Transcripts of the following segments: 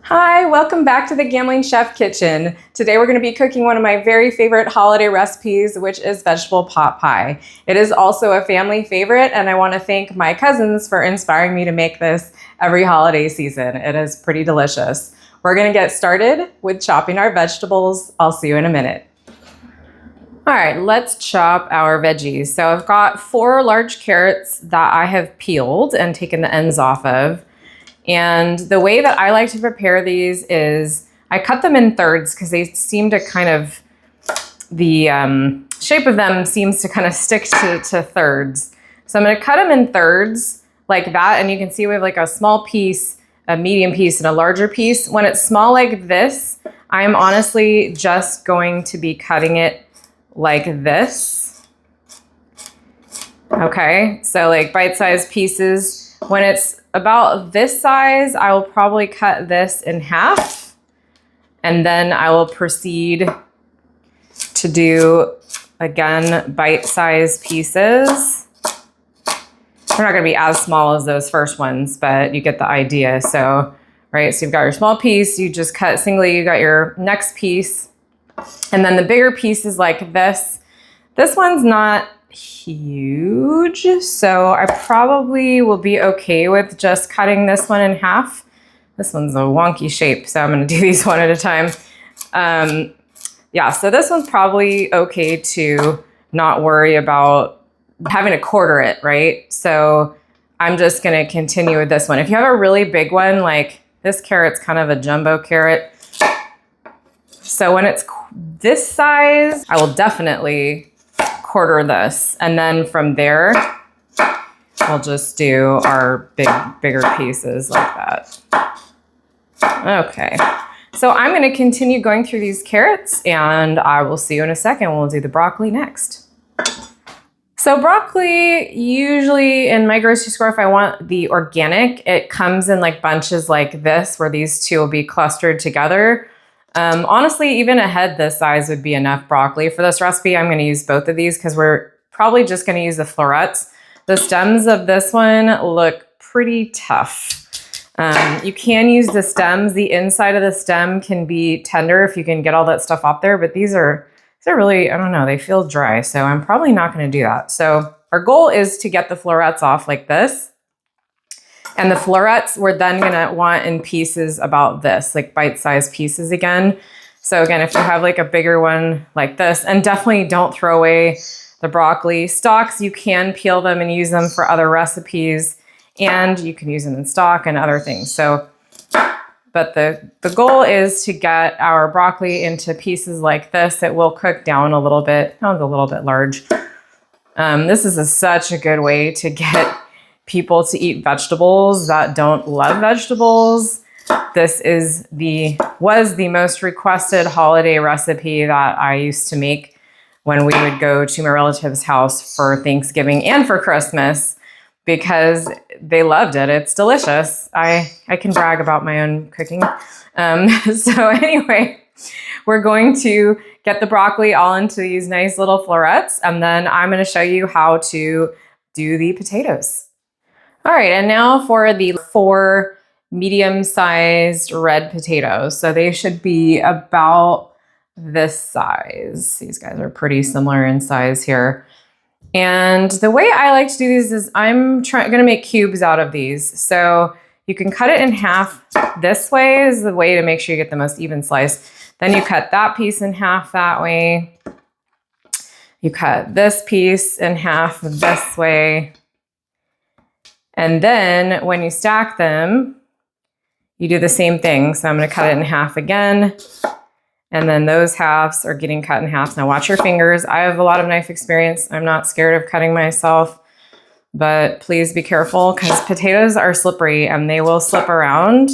Hi, welcome back to the Gambling Chef Kitchen. Today we're going to be cooking one of my very favorite holiday recipes, which is vegetable pot pie. It is also a family favorite, and I want to thank my cousins for inspiring me to make this every holiday season. It is pretty delicious. We're going to get started with chopping our vegetables. I'll see you in a minute. All right, let's chop our veggies. So I've got 4 large carrots that I have peeled and taken the ends off of. And the way that I like to prepare these is I cut them in thirds because they seem to kind of, the shape of them seems to kind of stick to thirds. So I'm going to cut them in thirds like that. And you can see we have like a small piece, a medium piece, and a larger piece. When it's small like this, I'm honestly just going to be cutting it like this. Okay, so like bite-sized pieces. When it's about this size, I will probably cut this in half, and then I will proceed to do, again, bite-sized pieces. They're not gonna be as small as those first ones, but you get the idea. So, right, so you've got your small piece, you just cut singly, you got your next piece, and then the bigger piece is like this. This one's not huge, so I probably will be okay with just cutting this one in half. This one's a wonky shape, so I'm going to do these one at a time. Yeah, so this one's probably okay to not worry about having to quarter it, right? So I'm just going to continue with this one. If you have a really big one, like this carrot's kind of a jumbo carrot, so when it's this size, I will definitely quarter this, and then from there we'll just do our bigger pieces like that. Okay, so I'm going to continue going through these carrots, and I will see you in a second. We'll do the broccoli next. So broccoli, usually in my grocery store, if I want the organic, it comes in like bunches like this, where these two will be clustered together. Honestly, even a head this size would be enough broccoli. For this recipe, I'm going to use both of these because we're probably just going to use the florets. The stems of this one look pretty tough. You can use the stems. The inside of the stem can be tender if you can get all that stuff off there, but these are really, I don't know, they feel dry, so I'm probably not going to do that. So our goal is to get the florets off like this. And the florets we're then gonna want in pieces about this, like bite-sized pieces again. So again, if you have like a bigger one like this, and definitely don't throw away the broccoli stalks, you can peel them and use them for other recipes, and you can use them in stock and other things. So, but the goal is to get our broccoli into pieces like this. It will cook down a little bit. That one's a little bit large. This is such a good way to get people to eat vegetables that don't love vegetables. This was the most requested holiday recipe that I used to make when we would go to my relative's house for Thanksgiving and for Christmas, because they loved it. It's delicious. I can brag about my own cooking. So anyway, we're going to get the broccoli all into these nice little florets, and then I'm going to show you how to do the potatoes. All right, and now for the 4 medium-sized red potatoes. So they should be about this size. These guys are pretty similar in size here. And the way I like to do these is I'm going to make cubes out of these. So you can cut it in half. This way is the way to make sure you get the most even slice. Then you cut that piece in half that way. You cut this piece in half this way. And then when you stack them, you do the same thing. So I'm going to cut it in half again. And then those halves are getting cut in half. Now watch your fingers. I have a lot of knife experience. I'm not scared of cutting myself, but please be careful because potatoes are slippery and they will slip around,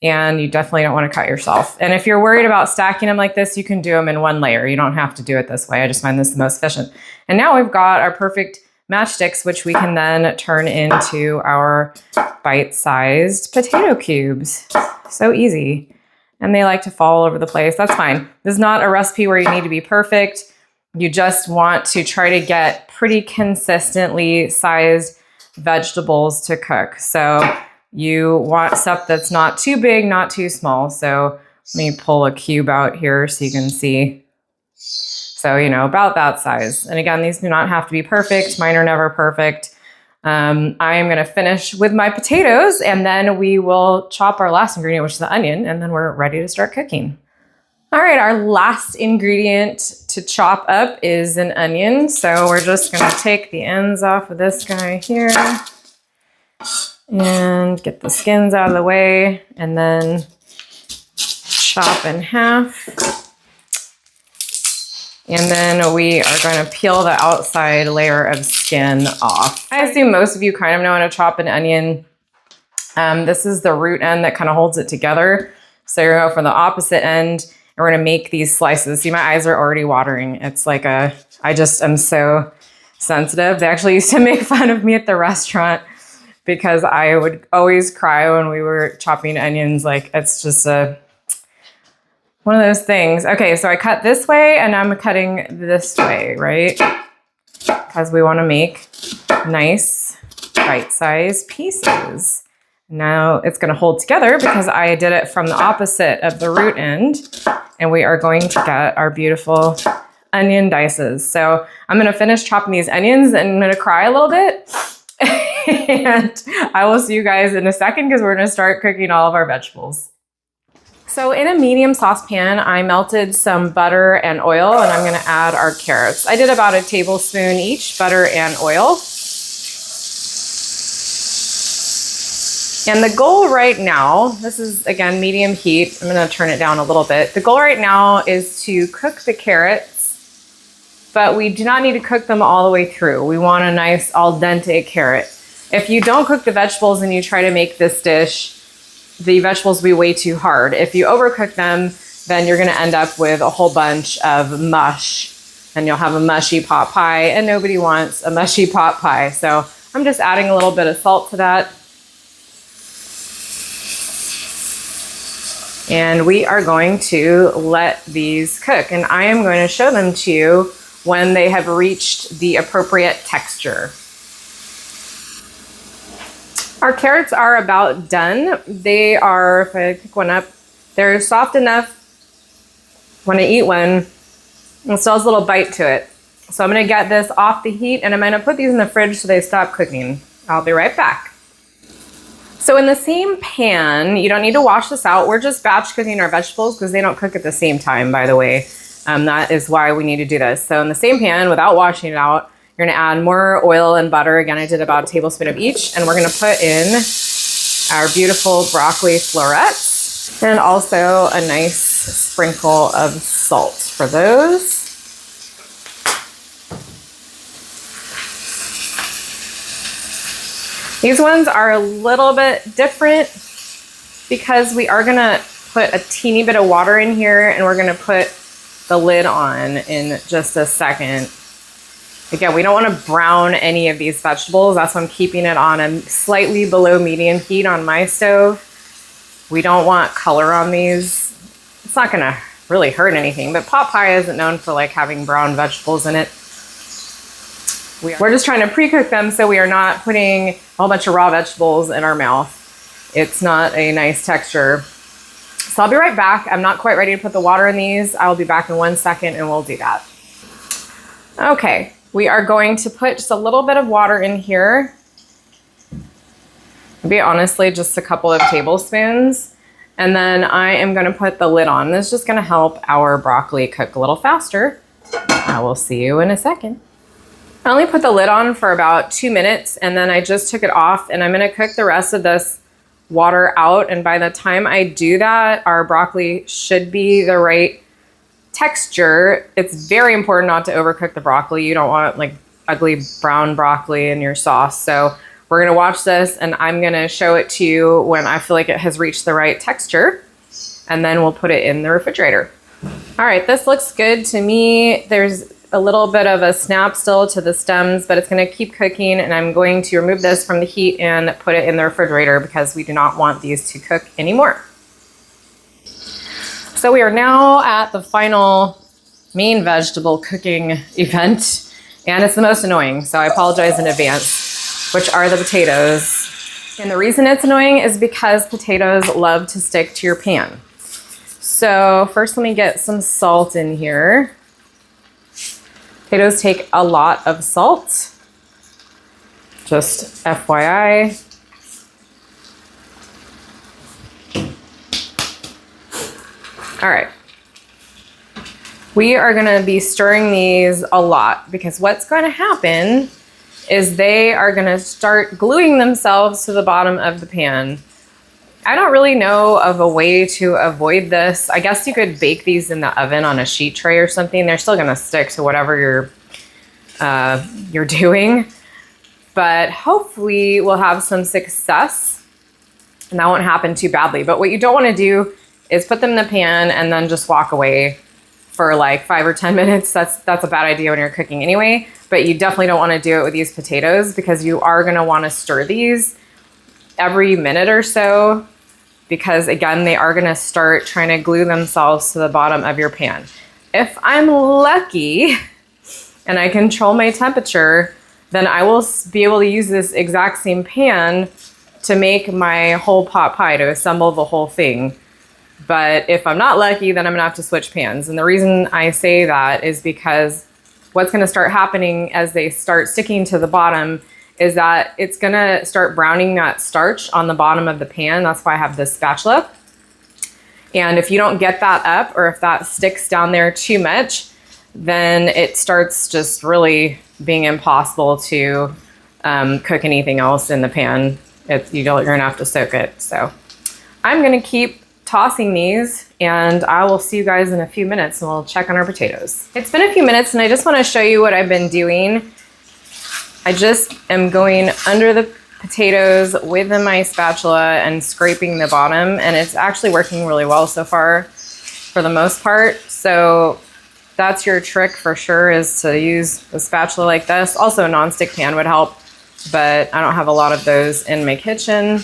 and you definitely don't want to cut yourself. And if you're worried about stacking them like this, you can do them in one layer. You don't have to do it this way. I just find this the most efficient. And now we've got our perfect matchsticks, which we can then turn into our bite-sized potato cubes. So easy. And they like to fall all over the place. That's fine. This is not a recipe where you need to be perfect. You just want to try to get pretty consistently sized vegetables to cook. So You want stuff that's not too big, not too small. So let me pull a cube out here so you can see. So, you know, about that size. And again, these do not have to be perfect. Mine are never perfect. I am going to finish with my potatoes, and then we will chop our last ingredient, which is the onion, and then we're ready to start cooking. All right, our last ingredient to chop up is an onion. So we're just going to take the ends off of this guy here and get the skins out of the way, and then chop in half. And then we are going to peel the outside layer of skin off. I assume most of you kind of know how to chop an onion. This is the root end that kind of holds it together. So you're going to go from the opposite end, and we're going to make these slices. See, my eyes are already watering. It's like I just am so sensitive. They actually used to make fun of me at the restaurant because I would always cry when we were chopping onions. Like, it's just one of those things. Okay, so I cut this way and I'm cutting this way, right? Because we want to make nice bite-sized pieces. Now it's going to hold together because I did it from the opposite of the root end, and we are going to get our beautiful onion dices. So I'm going to finish chopping these onions and I'm going to cry a little bit. And I will see you guys in a second because we're going to start cooking all of our vegetables. So in a medium saucepan, I melted some butter and oil, and I'm going to add our carrots. I did about a tablespoon each, butter and oil. And the goal right now, this is again medium heat. I'm going to turn it down a little bit. The goal right now is to cook the carrots, but we do not need to cook them all the way through. We want a nice al dente carrot. If you don't cook the vegetables and you try to make this dish, the vegetables will be way too hard. If you overcook them, then you're gonna end up with a whole bunch of mush, and you'll have a mushy pot pie, and nobody wants a mushy pot pie. So I'm just adding a little bit of salt to that. And we are going to let these cook, and I am going to show them to you when they have reached the appropriate texture. Our carrots are about done. They are, if I pick one up, they're soft enough when I eat one, it still has a little bite to it. So I'm gonna get this off the heat, and I'm gonna put these in the fridge so they stop cooking. I'll be right back. So in the same pan, you don't need to wash this out. We're just batch cooking our vegetables because they don't cook at the same time, by the way. That is why we need to do this. So in the same pan, without washing it out, you're gonna add more oil and butter. Again, I did about a tablespoon of each, and we're gonna put in our beautiful broccoli florets and also a nice sprinkle of salt for those. These ones are a little bit different because we are gonna put a teeny bit of water in here, and we're gonna put the lid on in just a second. Again, we don't want to brown any of these vegetables. That's why I'm keeping it on a slightly below medium heat on my stove. We don't want color on these. It's not going to really hurt anything, but pot pie isn't known for like having brown vegetables in it. We're just trying to pre-cook them so we are not putting a whole bunch of raw vegetables in our mouth. It's not a nice texture. So I'll be right back. I'm not quite ready to put the water in these. I'll be back in 1 second and we'll do that. Okay. We are going to put just a little bit of water in here. Maybe honestly, just a couple of tablespoons. And then I am gonna put the lid on. This is just gonna help our broccoli cook a little faster. I will see you in a second. I only put the lid on for about 2 minutes, and then I just took it off, and I'm gonna cook the rest of this water out. And by the time I do that, our broccoli should be the right texture. It's very important not to overcook the broccoli. You don't want like ugly brown broccoli in your sauce. So we're gonna watch this, and I'm gonna show it to you when I feel like it has reached the right texture, and then we'll put it in the refrigerator. All right, this looks good to me. There's a little bit of a snap still to the stems, but it's gonna keep cooking, and I'm going to remove this from the heat and put it in the refrigerator because we do not want these to cook anymore. So we are now at the final main vegetable cooking event, and it's the most annoying, so I apologize in advance, which are the potatoes. And the reason it's annoying is because potatoes love to stick to your pan. So first let me get some salt in here. Potatoes take a lot of salt. Just FYI. All right. We are gonna be stirring these a lot because what's going to happen is they are gonna start gluing themselves to the bottom of the pan. I don't really know of a way to avoid this. I guess you could bake these in the oven on a sheet tray or something. They're still gonna stick to whatever you're doing, but hopefully we'll have some success and that won't happen too badly. But what you don't wanna do is put them in the pan and then just walk away for like 5 or 10 minutes. That's a bad idea when you're cooking anyway, but you definitely don't wanna do it with these potatoes because you are gonna wanna stir these every minute or so, because again, they are gonna start trying to glue themselves to the bottom of your pan. If I'm lucky and I control my temperature, then I will be able to use this exact same pan to make my whole pot pie, to assemble the whole thing. But if I'm not lucky, then I'm gonna have to switch pans. And the reason I say that is because what's gonna start happening as they start sticking to the bottom is that it's gonna start browning that starch on the bottom of the pan. That's why I have this spatula. And if you don't get that up, or if that sticks down there too much, then it starts just really being impossible to cook anything else in the pan. You're gonna have to soak it. So I'm gonna keep tossing these and I will see you guys in a few minutes and we'll check on our potatoes. It's been a few minutes and I just wanna show you what I've been doing. I just am going under the potatoes with my spatula and scraping the bottom, and it's actually working really well so far for the most part. So that's your trick for sure, is to use a spatula like this. Also a nonstick pan would help, but I don't have a lot of those in my kitchen.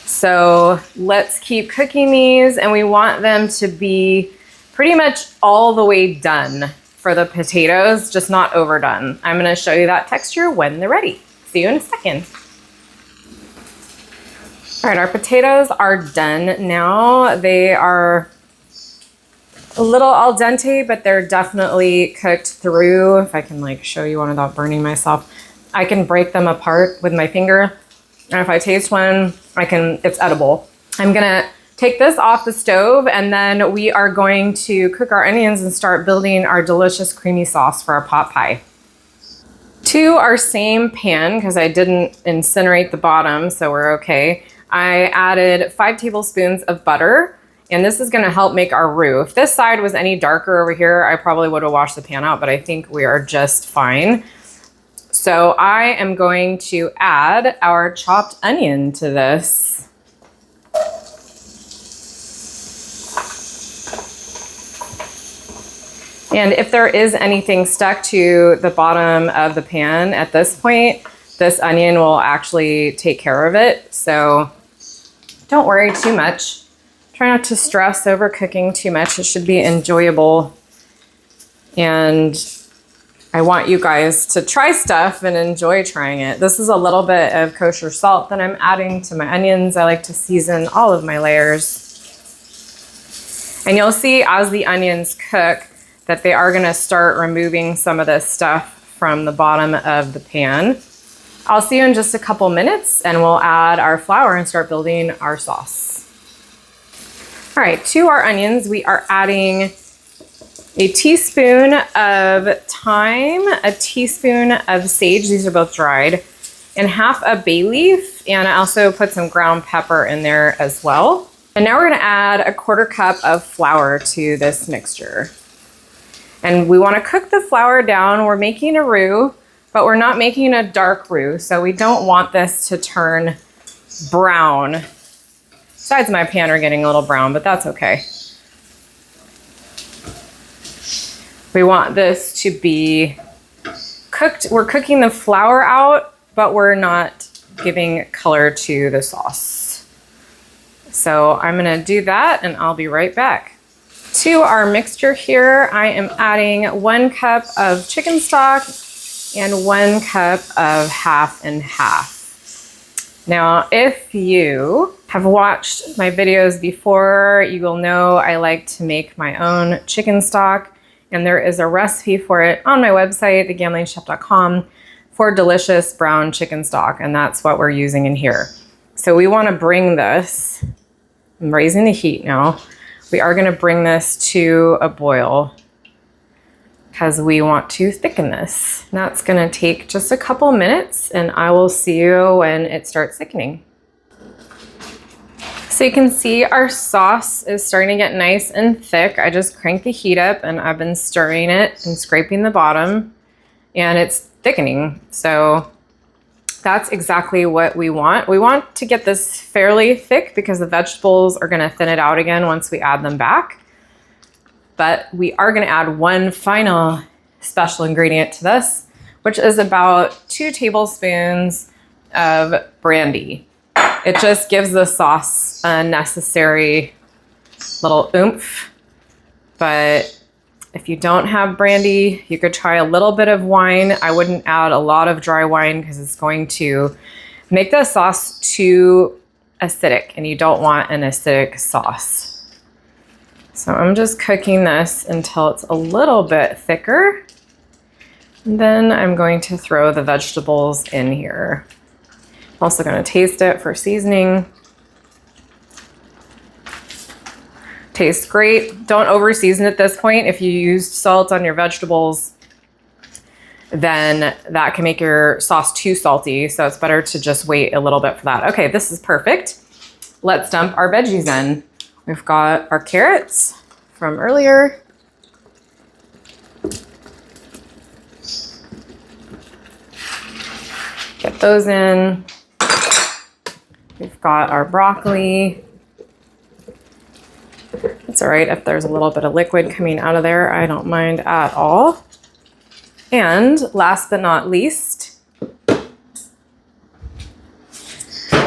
So let's keep cooking these, and we want them to be pretty much all the way done for the potatoes, just not overdone. I'm gonna show you that texture when they're ready. See you in a second. All right, our potatoes are done now. They are a little al dente, but they're definitely cooked through. If I can like show you one without burning myself, I can break them apart with my finger. And if I taste one, it's edible. I'm gonna take this off the stove, and then we are going to cook our onions and start building our delicious creamy sauce for our pot pie. To our same pan, because I didn't incinerate the bottom, so we're okay, I added 5 tablespoons of butter, and this is gonna help make our roux. If this side was any darker over here, I probably would have washed the pan out, but I think we are just fine. So I am going to add our chopped onion to this. And if there is anything stuck to the bottom of the pan at this point, this onion will actually take care of it. So don't worry too much. Try not to stress over cooking too much. It should be enjoyable. And I want you guys to try stuff and enjoy trying it. This is a little bit of kosher salt that I'm adding to my onions. I like to season all of my layers. And you'll see as the onions cook that they are gonna start removing some of this stuff from the bottom of the pan. I'll see you in just a couple minutes and we'll add our flour and start building our sauce. All right, to our onions, we are adding a teaspoon of thyme, a teaspoon of sage, these are both dried, and half a bay leaf, and I also put some ground pepper in there as well. And now we're gonna add a 1/4 cup of flour to this mixture. And we wanna cook the flour down. We're making a roux, but we're not making a dark roux, so we don't want this to turn brown. Sides of my pan are getting a little brown, but that's okay. We want this to be cooked. We're cooking the flour out, but we're not giving color to the sauce. So I'm gonna do that and I'll be right back. To our mixture here, I am adding 1 cup of chicken stock and 1 cup of half and half. Now, if you have watched my videos before, you will know I like to make my own chicken stock, and there is a recipe for it on my website, thegamblingchef.com, for delicious brown chicken stock, and that's what we're using in here. So we want to bring this, I'm raising the heat now, we are going to bring this to a boil because we want to thicken this. That's gonna take just a couple minutes and I will see you when it starts thickening. So you can see our sauce is starting to get nice and thick. I just cranked the heat up and I've been stirring it and scraping the bottom and it's thickening. So that's exactly what we want. We want to get this fairly thick because the vegetables are gonna thin it out again once we add them back. But we are gonna add one final special ingredient to this, which is about 2 tablespoons of brandy. It just gives the sauce a necessary little oomph. But if you don't have brandy, you could try a little bit of wine. I wouldn't add a lot of dry wine because it's going to make the sauce too acidic, and you don't want an acidic sauce. So I'm just cooking this until it's a little bit thicker. And then I'm going to throw the vegetables in here. I'm also going to taste it for seasoning. Tastes great. Don't over season at this point. If you used salt on your vegetables, then that can make your sauce too salty. So it's better to just wait a little bit for that. Okay, this is perfect. Let's dump our veggies in. We've got our carrots from earlier. Get those in. We've got our broccoli. It's all right if there's a little bit of liquid coming out of there. I don't mind at all. And last but not least,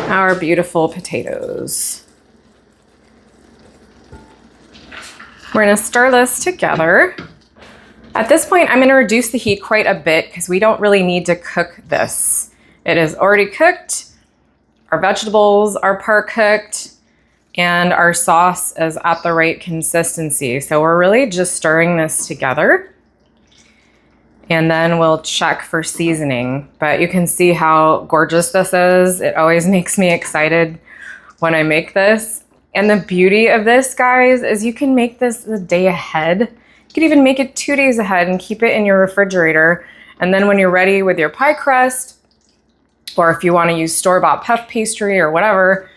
our beautiful potatoes. We're gonna stir this together. At this point, I'm gonna reduce the heat quite a bit because we don't really need to cook this. It is already cooked. Our vegetables are part cooked and our sauce is at the right consistency. So we're really just stirring this together. And then we'll check for seasoning. But you can see how gorgeous this is. It always makes me excited when I make this. And the beauty of this, guys, is you can make this the day ahead. You can even make it 2 days ahead and keep it in your refrigerator. And then when you're ready with your pie crust, or if you want to use store-bought puff pastry or whatever,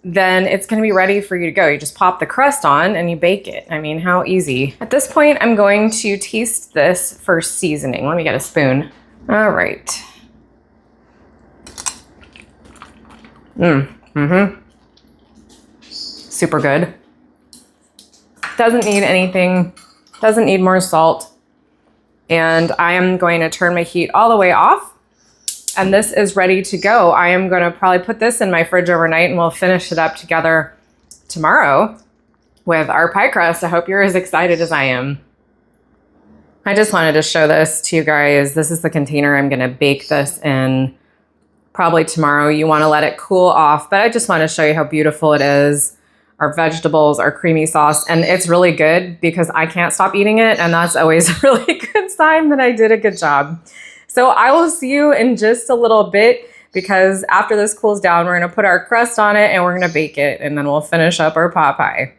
then it's going to be ready for you to go. You just pop the crust on and you bake it. I mean, how easy. At this point, I'm going to taste this for seasoning. Let me get a spoon. All right. Super good. Doesn't need anything. Doesn't need more salt. And I am going to turn my heat all the way off. And this is ready to go. I am going to probably put this in my fridge overnight and we'll finish it up together tomorrow with our pie crust. I hope you're as excited as I am. I just wanted to show this to you guys. This is the container I'm going to bake this in probably tomorrow. You want to let it cool off, but I just want to show you how beautiful it is. Our vegetables, our creamy sauce, and it's really good because I can't stop eating it. And that's always a really good sign that I did a good job. So I will see you in just a little bit because after this cools down, we're gonna put our crust on it and we're gonna bake it and then we'll finish up our pot pie.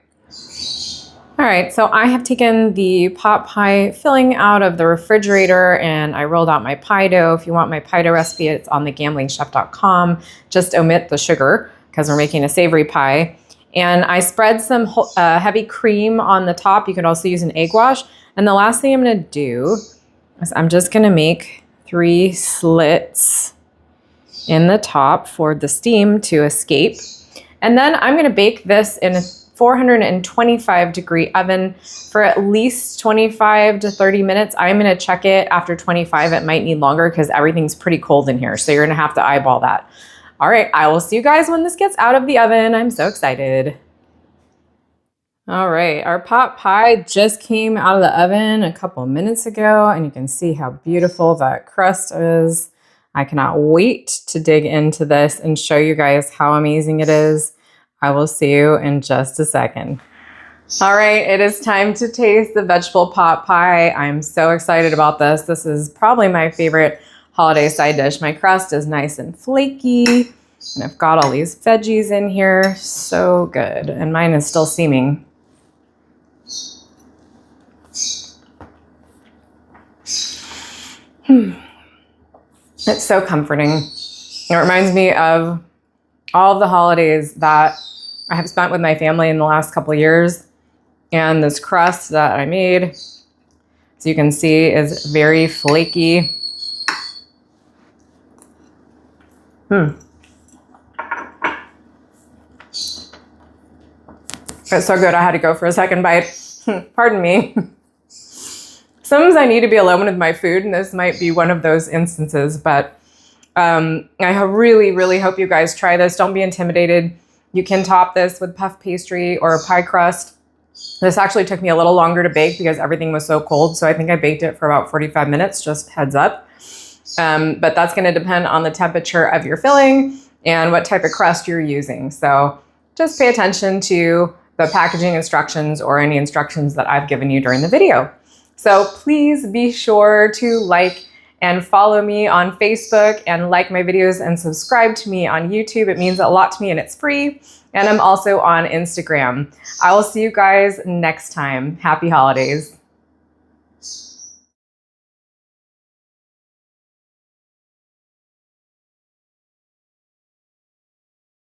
All right, so I have taken the pot pie filling out of the refrigerator and I rolled out my pie dough. If you want my pie dough recipe, it's on thegamblingchef.com. Just omit the sugar because we're making a savory pie. And I spread some heavy cream on the top. You could also use an egg wash. And the last thing I'm gonna do is I'm just gonna make 3 slits in the top for the steam to escape. And then I'm gonna bake this in a 425-degree oven for at least 25 to 30 minutes. I'm gonna check it after 25. It might need longer because everything's pretty cold in here. So you're gonna have to eyeball that. All right, I will see you guys when this gets out of the oven. I'm so excited. All right, our pot pie just came out of the oven a couple minutes ago and you can see how beautiful that crust is. I cannot wait to dig into this and show you guys how amazing it is. I will see you in just a second. All right, it is time to taste the vegetable pot pie. I'm so excited about this. This is probably my favorite holiday side dish. My crust is nice and flaky, and I've got all these veggies in here. So good. And mine is still steaming. It's so comforting. It reminds me of all of the holidays that I have spent with my family in the last couple of years. And this crust that I made, as you can see, is very flaky. It's so good I had to go for a second bite. Pardon me. Sometimes I need to be alone with my food, and this might be one of those instances, but I really, really hope you guys try this. Don't be intimidated. You can top this with puff pastry or pie crust. This actually took me a little longer to bake because everything was so cold, so I think I baked it for about 45 minutes, just heads up. But that's going to depend on the temperature of your filling and what type of crust you're using. So just pay attention to the packaging instructions or any instructions that I've given you during the video. So please be sure to like and follow me on Facebook and like my videos and subscribe to me on YouTube. It means a lot to me and it's free. And I'm also on Instagram. I will see you guys next time. Happy holidays.